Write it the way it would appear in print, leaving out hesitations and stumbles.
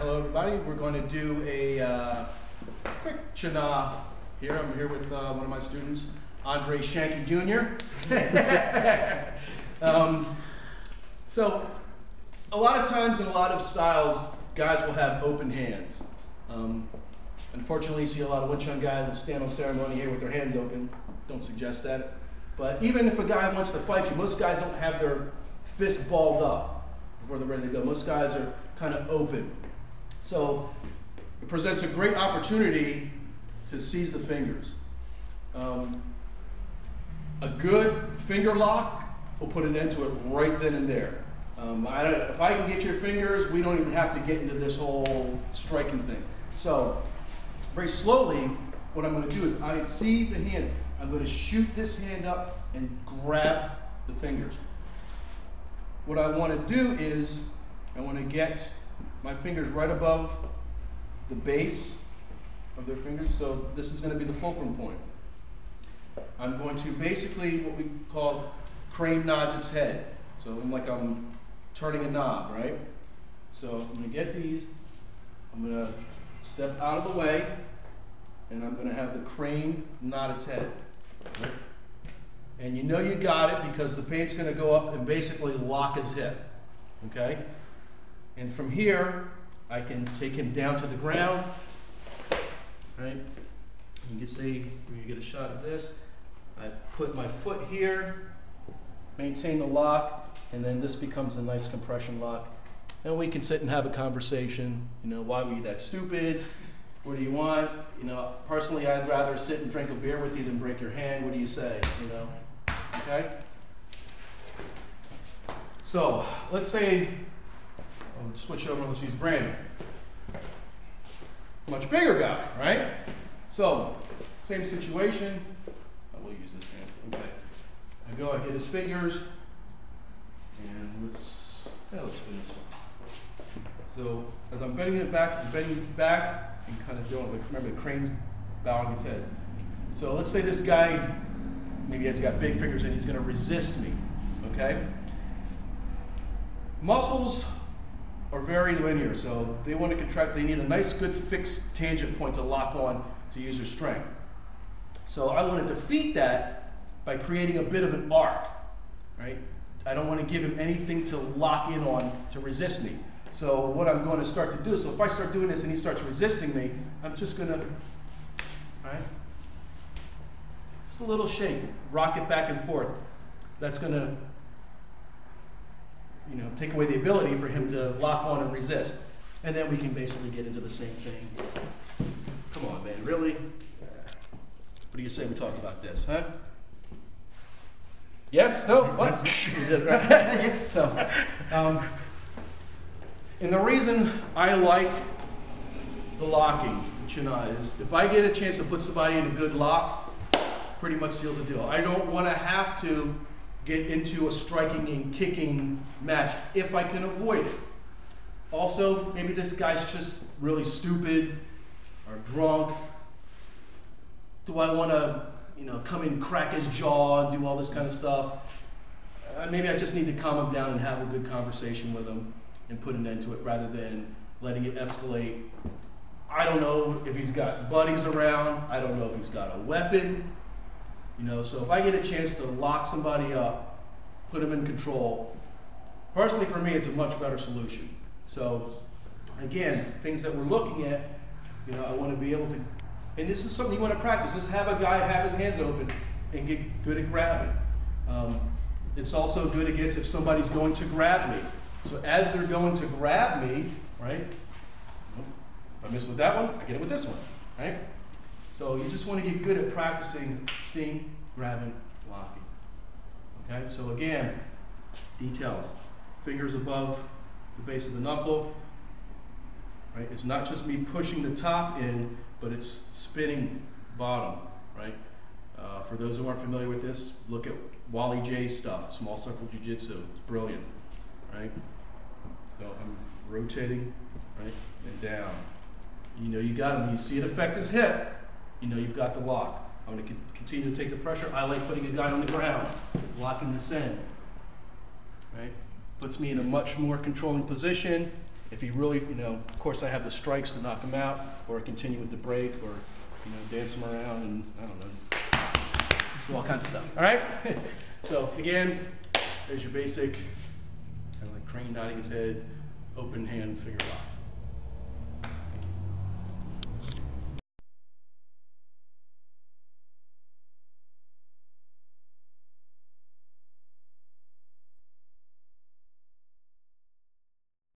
Hello everybody. We're going to do a quick Chun here. I'm here with one of my students, Andre Shanky Jr. So a lot of times in a lot of styles, guys will have open hands. Unfortunately, you see a lot of Wing Chun guys will stand on ceremony here with their hands open. Don't suggest that. But even if a guy wants to fight you, most guys don't have their fist balled up before they're ready to go. Most guys are kind of open. So it presents a great opportunity to seize the fingers. A good finger lock will put an end to it right then and there. If I can get your fingers, we don't even have to get into this whole striking thing. So very slowly, what I'm going to do is I see the hands. I'm going to shoot this hand up and grab the fingers. What I want to do is I want to get my fingers right above the base of their fingers. So this is going to be the fulcrum point. I'm going to basically what we call crane nods its head. So I'm turning a knob, right? So I'm going to get these. I'm going to step out of the way, and I'm going to have the crane nod its head. And you know you got it because the paint's going to go up and basically lock his hip. Okay? And from here, I can take him down to the ground. Right? You can see, when you get a shot of this, I put my foot here, maintain the lock, and then this becomes a nice compression lock. And we can sit and have a conversation. You know, why were you that stupid? What do you want? You know, personally, I'd rather sit and drink a beer with you than break your hand. What do you say? You know, okay? So let's say, I'll switch over. Let's use Brandon. Much bigger guy, right? So same situation. I will use this hand. Okay. I get his fingers, and let's spin this one. So as I'm bending it back, and kind of doing, like, remember the crane's bowing its head. So let's say this guy, maybe he's got big fingers and he's going to resist me, okay? Muscles are very linear, so they want to contract. They need a nice, good, fixed tangent point to lock on to use their strength. So I want to defeat that by creating a bit of an arc, right? I don't want to give him anything to lock in on to resist me. So what I'm going to start to do, so if I start doing this and he starts resisting me, I'm just going to, right? Just a little shake, rock it back and forth. That's going to, you know, take away the ability for him to lock on and resist. And then we can basically get into the same thing. Come on, man, really? What do you say we talk about this, huh? Yes? No? What? So, and the reason I like the locking in Chun is if I get a chance to put somebody in a good lock, pretty much seals the deal. I don't want to have to get into a striking and kicking match if I can avoid it. Also, maybe this guy's just really stupid or drunk. Do I want to, you know, come and crack his jaw and do all this kind of stuff? Maybe I just need to calm him down and have a good conversation with him and put an end to it rather than letting it escalate. I don't know if he's got buddies around. I don't know if he's got a weapon. You know, so if I get a chance to lock somebody up, put him in control, personally for me, it's a much better solution. So again, things that we're looking at, you know, I want to be able to, and this is something you want to practice. Just have a guy have his hands open and get good at grabbing. It's also good against if somebody's going to grab me. So as they're going to grab me, right? If I miss with that one, I get it with this one, right? So you just want to get good at practicing seeing, grabbing, locking. Okay, so again, details. Fingers above the base of the knuckle, right? It's not just me pushing the top in, but it's spinning bottom, right? For those who aren't familiar with this, look at Wally J's stuff, small circle jiu-jitsu. It's brilliant, right? So I'm rotating, right, and down. You know you got him. You see it affect his hip, you know you've got the lock. I'm going to continue to take the pressure. I like putting a guy on the ground, locking this in, right? Puts me in a much more controlling position, If he really, you know, of course I have the strikes to knock him out, or continue with the break, or, you know, dance him around, and I don't know, do all kinds of stuff. All right? So again, there's your basic, kind of like crane nodding his head, open hand finger lock.